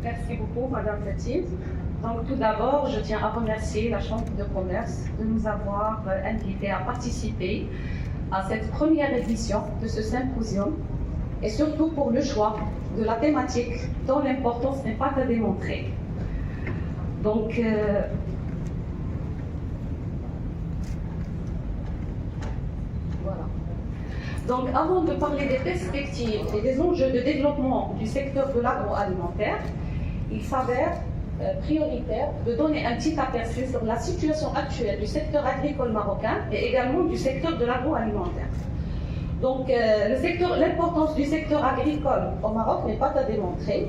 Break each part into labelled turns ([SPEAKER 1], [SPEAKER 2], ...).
[SPEAKER 1] Merci beaucoup, Madame Fatih. Donc, tout d'abord, je tiens à remercier la Chambre de commerce de nous avoir invités à participer à cette première édition de ce symposium et surtout pour le choix de la thématique dont l'importance n'est pas à démontrer. Donc, voilà. Donc, avant de parler des perspectives et des enjeux de développement du secteur de l'agroalimentaire, il s'avère prioritaire de donner un petit aperçu sur la situation actuelle du secteur agricole marocain et également du secteur de l'agroalimentaire. Donc, l'importance du secteur agricole au Maroc n'est pas à démontrer.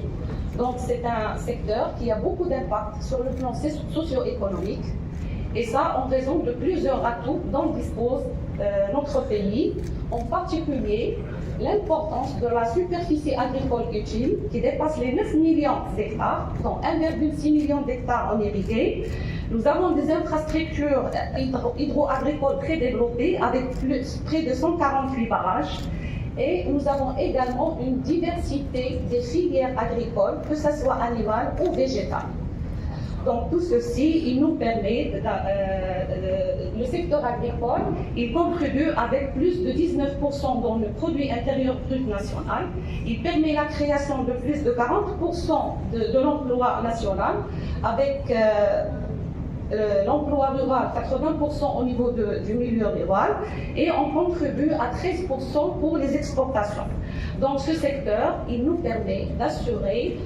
[SPEAKER 1] Donc, c'est un secteur qui a beaucoup d'impact sur le plan socio-économique, et ça en raison de plusieurs atouts dont dispose notre pays, en particulier l'importance de la superficie agricole utile qui dépasse les 9 millions d'hectares, dont 1,6 million d'hectares en irrigués. Nous avons des infrastructures hydro-agricoles très développées avec près de 148 barrages. Et nous avons également une diversité des filières agricoles, que ce soit animales ou végétales. Donc tout ceci, il nous permet, le secteur agricole, il contribue avec plus de 19% dans le produit intérieur brut national. Il permet la création de plus de 40% de l'emploi national, avec l'emploi rural, 80% au niveau du milieu rural, et on contribue à 13% pour les exportations. Donc ce secteur, il nous permet d'assurer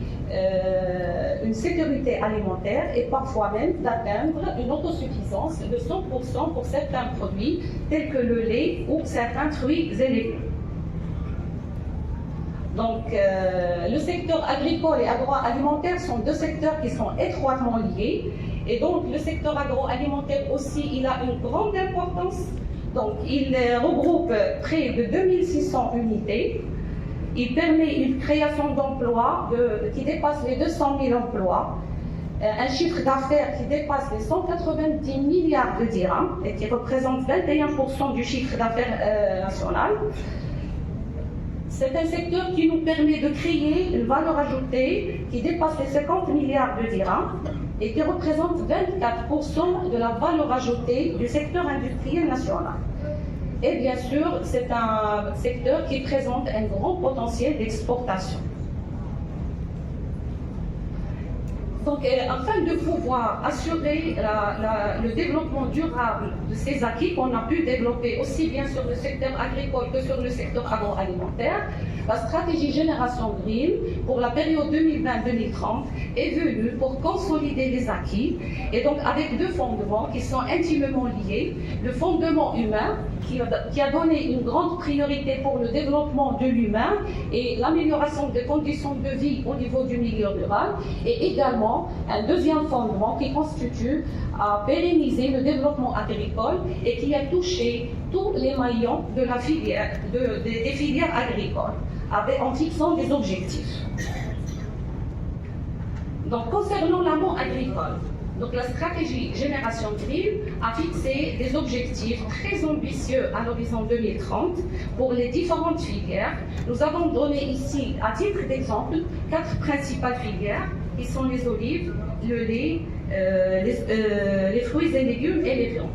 [SPEAKER 1] une sécurité alimentaire et parfois même d'atteindre une autosuffisance de 100% pour certains produits tels que le lait ou certains fruits et légumes. Donc le secteur agricole et agroalimentaire sont deux secteurs qui sont étroitement liés, et donc le secteur agroalimentaire aussi, il a une grande importance. Donc il regroupe près de 2600 unités. Il permet une création d'emplois qui dépasse les 200 000 emplois, un chiffre d'affaires qui dépasse les 190 milliards de dirhams et qui représente 21% du chiffre d'affaires national. C'est un secteur qui nous permet de créer une valeur ajoutée qui dépasse les 50 milliards de dirhams et qui représente 24% de la valeur ajoutée du secteur industriel national. Et bien sûr, c'est un secteur qui présente un grand potentiel d'exportation. Donc, afin de pouvoir assurer le développement durable de ces acquis qu'on a pu développer aussi bien sur le secteur agricole que sur le secteur agroalimentaire, la stratégie Génération Green pour la période 2020-2030 est venue pour consolider les acquis, et donc avec deux fondements qui sont intimement liés. Le fondement humain qui a donné une grande priorité pour le développement de l'humain et l'amélioration des conditions de vie au niveau du milieu rural, et également un deuxième fondement qui constitue à pérenniser le développement agricole et qui a touché tous les maillons de la filière, des filières agricoles, en fixant des objectifs. Donc, concernant l'amont agricole, donc la stratégie Génération Green a fixé des objectifs très ambitieux à l'horizon 2030 pour les différentes filières. Nous avons donné ici, à titre d'exemple, 4 principales filières qui sont les olives, le lait, les fruits et légumes et les viandes.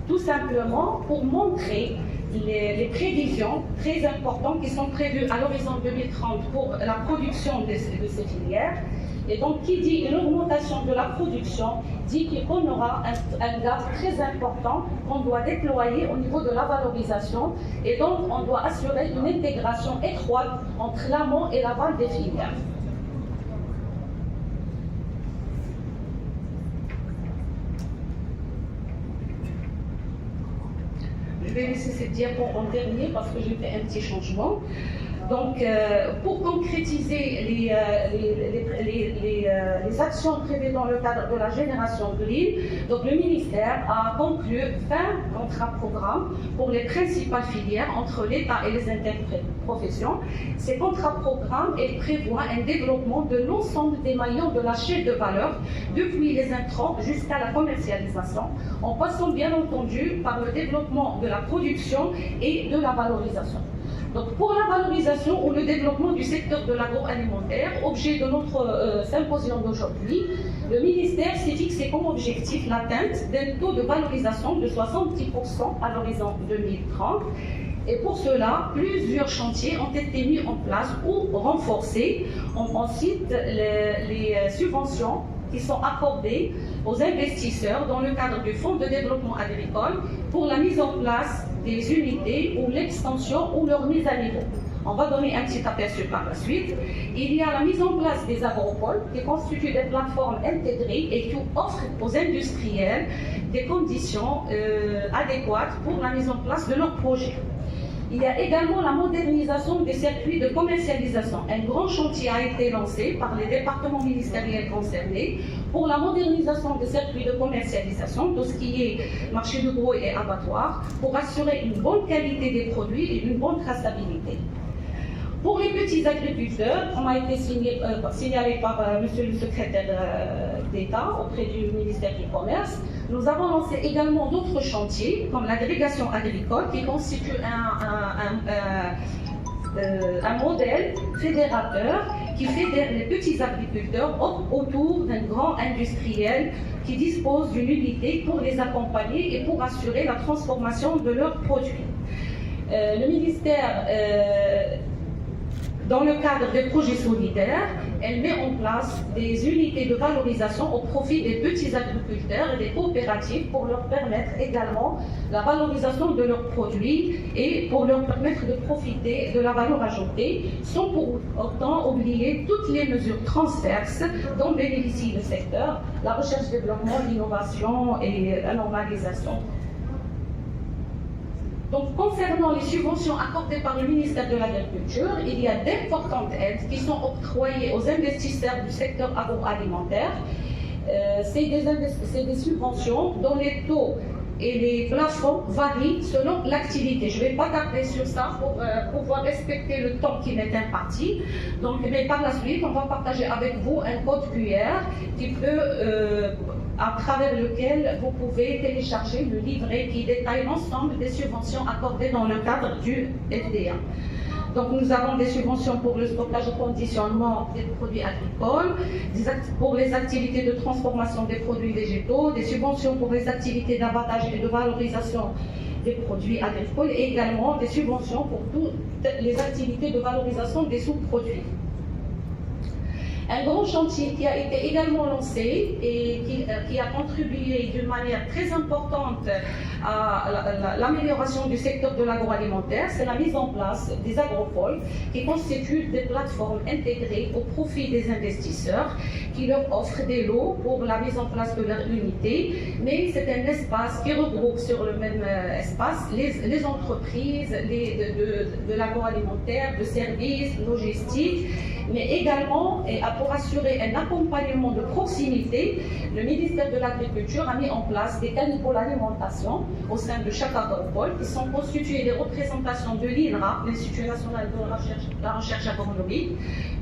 [SPEAKER 1] Tout simplement pour montrer les prévisions très importantes qui sont prévues à l'horizon 2030 pour la production de ces filières. Et donc, qui dit une augmentation de la production, dit qu'on aura un gap très important qu'on doit déployer au niveau de la valorisation. Et donc, on doit assurer une intégration étroite entre l'amont et l'aval des filières. Je vais laisser cette diapo en dernier parce que j'ai fait un petit changement. Donc, pour concrétiser les actions prévues dans le cadre de la Génération Green, donc le ministère a conclu 20 contrats programmes pour les principales filières entre l'État et les interprofessions. Ces contrats programmes prévoient un développement de l'ensemble des maillons de la chaîne de valeur, depuis les intrants jusqu'à la commercialisation, en passant bien entendu par le développement de la production et de la valorisation. Donc, pour la valorisation ou le développement du secteur de l'agroalimentaire, objet de notre symposium d'aujourd'hui, le ministère s'est fixé comme objectif l'atteinte d'un taux de valorisation de 70% à l'horizon 2030. Et pour cela, plusieurs chantiers ont été mis en place ou renforcés. On cite les subventions qui sont accordées aux investisseurs dans le cadre du Fonds de développement agricole pour la mise en place des unités ou l'extension ou leur mise à niveau. On va donner un petit aperçu par la suite. Il y a la mise en place des agropoles qui constituent des plateformes intégrées et qui offrent aux industriels des conditions adéquates pour la mise en place de leurs projets. Il y a également la modernisation des circuits de commercialisation. Un grand chantier a été lancé par les départements ministériels concernés pour la modernisation des circuits de commercialisation, tout ce qui est marché de gros et abattoirs, pour assurer une bonne qualité des produits et une bonne traçabilité. Pour les petits agriculteurs, on a été signalé par Monsieur le secrétaire d'État auprès du ministère du Commerce. Nous avons lancé également d'autres chantiers, comme l'agrégation agricole, qui constitue un modèle fédérateur qui fédère les petits agriculteurs autour d'un grand industriel qui dispose d'une unité pour les accompagner et pour assurer la transformation de leurs produits. Le ministère dans le cadre des projets solidaires, elle met en place des unités de valorisation au profit des petits agriculteurs et des coopératives pour leur permettre également la valorisation de leurs produits et pour leur permettre de profiter de la valeur ajoutée sans pour autant oublier toutes les mesures transverses dont bénéficie le secteur, la recherche-développement, l'innovation et la normalisation. Donc, concernant les subventions accordées par le ministère de l'Agriculture, il y a d'importantes aides qui sont octroyées aux investisseurs du secteur agroalimentaire. C'est des subventions dont les taux et les plafonds varient selon l'activité. Je ne vais pas tarder sur ça pour pouvoir respecter le temps qui m'est imparti. Donc, mais par la suite, on va partager avec vous un code QR qui peut à travers lequel vous pouvez télécharger le livret qui détaille l'ensemble des subventions accordées dans le cadre du FDA. Donc nous avons des subventions pour le stockage et conditionnement des produits agricoles, pour les activités de transformation des produits végétaux, des subventions pour les activités d'abattage et de valorisation des produits agricoles et également des subventions pour toutes les activités de valorisation des sous-produits. Un grand chantier qui a été également lancé et qui a contribué d'une manière très importante à l'amélioration du secteur de l'agroalimentaire, c'est la mise en place des agropoles qui constituent des plateformes intégrées au profit des investisseurs qui leur offrent des lots pour la mise en place de leur unité, mais c'est un espace qui regroupe sur le même espace les entreprises de l'agroalimentaire, de services, logistiques, mais également pour assurer un accompagnement de proximité, le ministère de l'Agriculture a mis en place des canicoles alimentation au sein de chaque agropole qui sont constituées des représentations de l'INRA, l'Institut national de la recherche agronomique,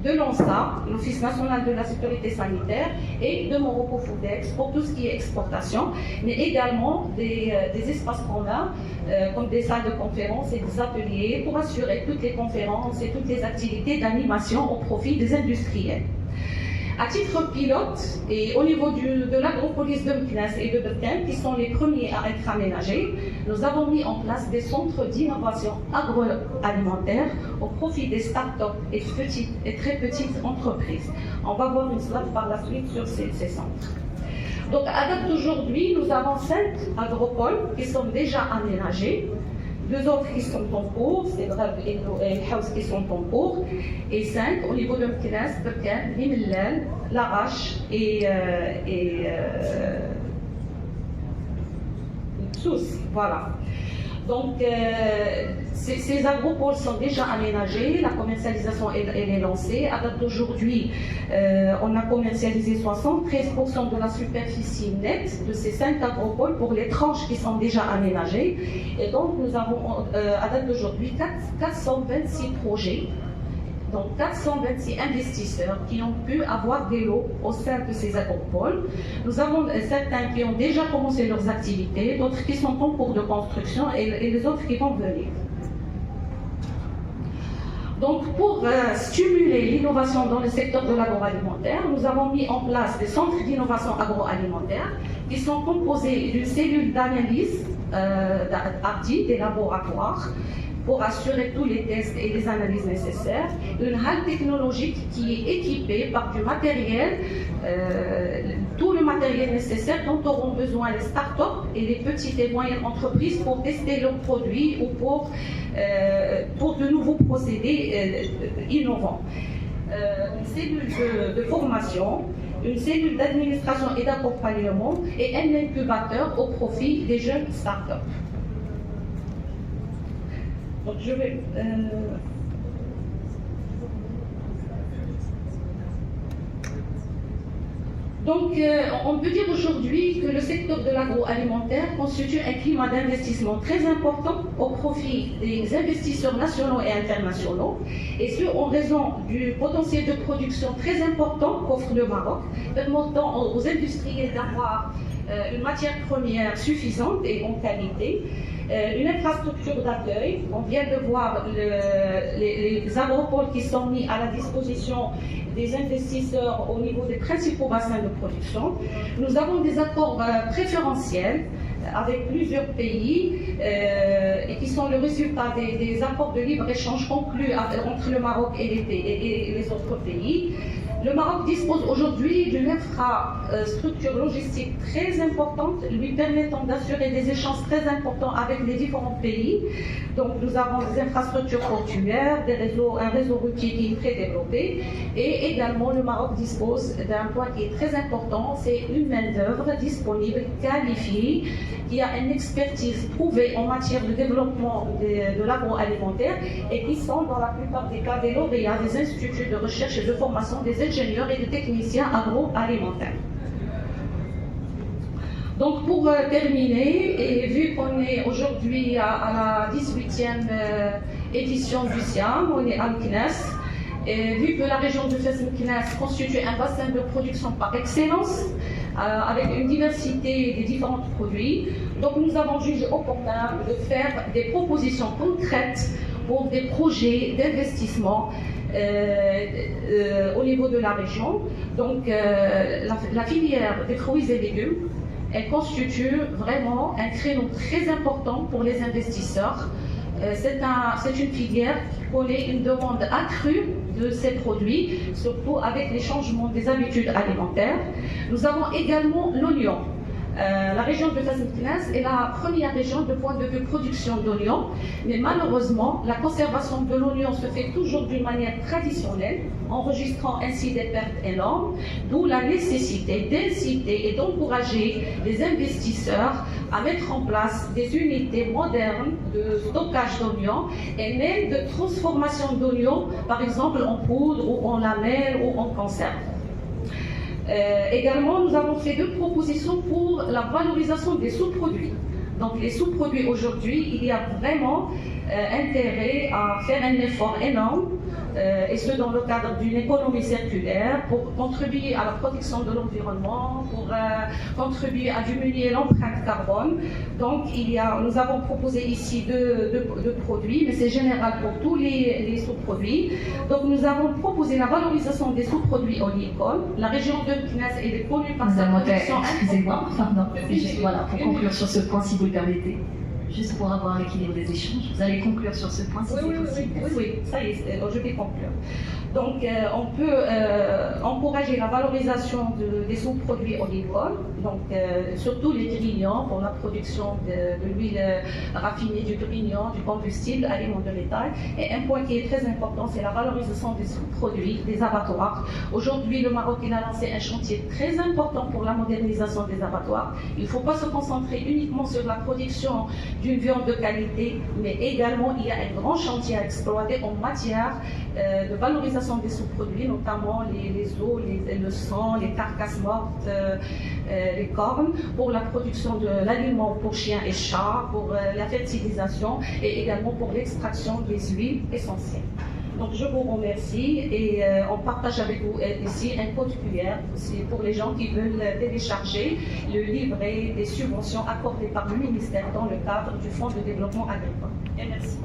[SPEAKER 1] de l'ONSA, l'Office national de la sécurité sanitaire, et de Morocco Foodex pour tout ce qui est exportation, mais également des espaces communs comme des salles de conférences et des ateliers pour assurer toutes les conférences et toutes les activités d'animation au profit des industriels. À titre pilote, et au niveau de l'agropolis de Meknès et de Berkane, qui sont les premiers à être aménagés, nous avons mis en place des centres d'innovation agroalimentaire au profit des start-up et très petites entreprises. On va voir une slide par la suite sur ces centres. Donc, à date d'aujourd'hui, nous avons 5 agropoles qui sont déjà aménagés. 2 autres qui sont en cours, c'est Drab et House qui sont en cours, et 5 au niveau de Meknès, Berkane, Limellel, Larache et Sousse. Voilà. Donc, ces agropoles sont déjà aménagés, la commercialisation elle est lancée. À date d'aujourd'hui, on a commercialisé 73% de la superficie nette de ces 5 agropoles pour les tranches qui sont déjà aménagées. Et donc, nous avons à date d'aujourd'hui 426 projets. Donc 426 investisseurs qui ont pu avoir des lots au sein de ces agropoles. Nous avons certains qui ont déjà commencé leurs activités, d'autres qui sont en cours de construction et les autres qui vont venir. Donc, pour stimuler l'innovation dans le secteur de l'agroalimentaire, nous avons mis en place des centres d'innovation agroalimentaire qui sont composés d'une cellule d'analyse des laboratoires pour assurer tous les tests et les analyses nécessaires, une halle technologique qui est équipée par du matériel, tout le matériel nécessaire dont auront besoin les startups et les petites et moyennes entreprises pour tester leurs produits ou pour de nouveaux procédés innovants. Une cellule de formation, une cellule d'administration et d'accompagnement et un incubateur au profit des jeunes startups. Donc je vais... Donc, on peut dire aujourd'hui que le secteur de l'agroalimentaire constitue un climat d'investissement très important au profit des investisseurs nationaux et internationaux, et ce en raison du potentiel de production très important qu'offre le Maroc, permettant aux industriels d'avoir une matière première suffisante et en qualité, une infrastructure d'accueil. On vient de voir les agropoles qui sont mis à la disposition des investisseurs au niveau des principaux bassins de production. Nous avons des accords préférentiels avec plusieurs pays et qui sont le résultat des accords de libre-échange conclus entre le Maroc et les autres pays. Le Maroc dispose aujourd'hui d'une infrastructure logistique très importante, lui permettant d'assurer des échanges très importants avec les différents pays. Donc nous avons des infrastructures portuaires, un réseau routier qui est très développé, et également le Maroc dispose d'un point qui est très important, c'est une main-d'œuvre disponible, qualifiée, qui a une expertise prouvée en matière de développement de l'agroalimentaire et qui sont dans la plupart des cas des lauréats des instituts de recherche et de formation des ingénieurs et des techniciens agroalimentaires. Donc pour terminer, et vu qu'on est aujourd'hui à la 18e édition du SIAM, on est à Meknès, et vu que la région de Fès-Meknès constitue un bassin de production par excellence, avec une diversité des différents produits, donc nous avons jugé opportun de faire des propositions concrètes pour des projets d'investissement au niveau de la région. Donc la filière des fruits et légumes, elle constitue vraiment un créneau très important pour les investisseurs. C'est une filière qui connaît une demande accrue de ces produits, surtout avec les changements des habitudes alimentaires. Nous avons également l'oignon. La région de Fès-Meknès est la première région de point de vue production d'oignons, mais malheureusement, la conservation de l'oignon se fait toujours d'une manière traditionnelle, enregistrant ainsi des pertes énormes, d'où la nécessité d'inciter et d'encourager les investisseurs à mettre en place des unités modernes de stockage d'oignons et même de transformation d'oignons, par exemple en poudre ou en lamelles ou en conserve. Également, nous avons fait 2 propositions pour la valorisation des sous-produits. Donc les sous-produits aujourd'hui, il y a vraiment intérêt à faire un effort énorme, et ce dans le cadre d'une économie circulaire, pour contribuer à la protection de l'environnement, pour contribuer à diminuer l'empreinte carbone. Donc nous avons proposé ici deux produits, mais c'est général pour tous les sous-produits. Donc nous avons proposé la valorisation des sous-produits olicoles. La région de Meknès est connue par sa production.
[SPEAKER 2] Excusez-moi, pardon. Voilà, pour conclure sur ce point, si vous le permettez. Juste pour avoir l'équilibre des échanges, vous allez conclure sur ce point si c'est possible.
[SPEAKER 1] Oui, ça y est, je vais conclure. Donc, on peut encourager la valorisation des sous-produits olicoles, donc surtout les grillons pour la production de l'huile raffinée, du grillon, du combustible, aliments de bétail. Et un point qui est très important, c'est la valorisation des sous-produits, des abattoirs. Aujourd'hui, le Maroc a lancé un chantier très important pour la modernisation des abattoirs. Il ne faut pas se concentrer uniquement sur la production d'une viande de qualité, mais également il y a un grand chantier à exploiter en matière de valorisation des sous-produits, notamment les os, le sang, les carcasses mortes, les cornes, pour la production de l'aliment pour chiens et chats, pour la fertilisation et également pour l'extraction des huiles essentielles. Donc je vous remercie et on partage avec vous ici un code QR aussi pour les gens qui veulent télécharger le livret des subventions accordées par le ministère dans le cadre du Fonds de développement agricole. Et merci.